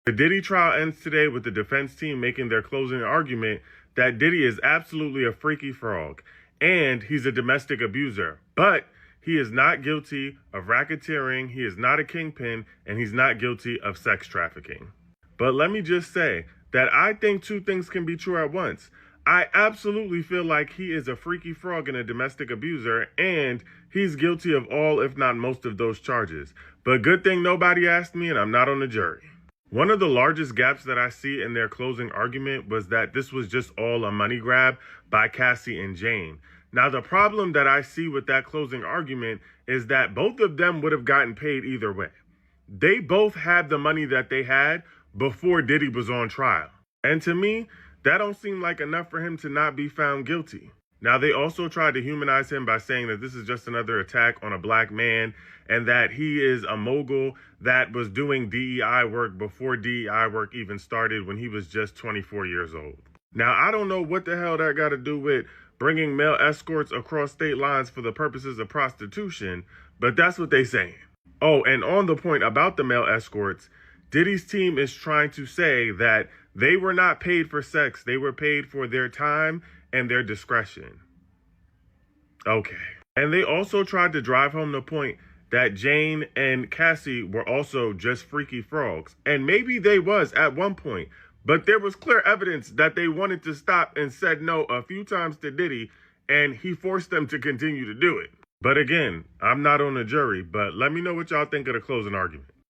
The Diddy trial ends today with the defense team making their closing argument that Diddy is absolutely a freaky frog and he's a domestic abuser, but he is not guilty of racketeering, he is not a kingpin, and he's not guilty of sex trafficking. But let me just say that I think two things can be true at once. I absolutely feel like he is a freaky frog and a domestic abuser, and he's guilty of all, if not most, of those charges. But good thing nobody asked me and I'm not on the jury. One of the largest gaps that I see in their closing argument was that this was just all a money grab by Cassie and Jane. Now, the problem that I see with that closing argument is that both of them would have gotten paid either way. They both had the money that they had before Diddy was on trial. And to me, that don't seem like enough for him to not be found guilty. Now, they also tried to humanize him by saying that this is just another attack on a black man and that he is a mogul that was doing DEI work before DEI work even started when he was just 24 years old. Now, I don't know what the hell that got to do with bringing male escorts across state lines for the purposes of prostitution, but that's what they saying. Oh, and on the point about the male escorts, Diddy's team is trying to say that they were not paid for sex. They were paid for their time and their discretion. Okay. And they also tried to drive home the point that Jane and Cassie were also just freaky frogs. And maybe they was at one point, but there was clear evidence that they wanted to stop and said no a few times to Diddy, and he forced them to continue to do it. But again, I'm not on the jury, but let me know what y'all think of the closing argument.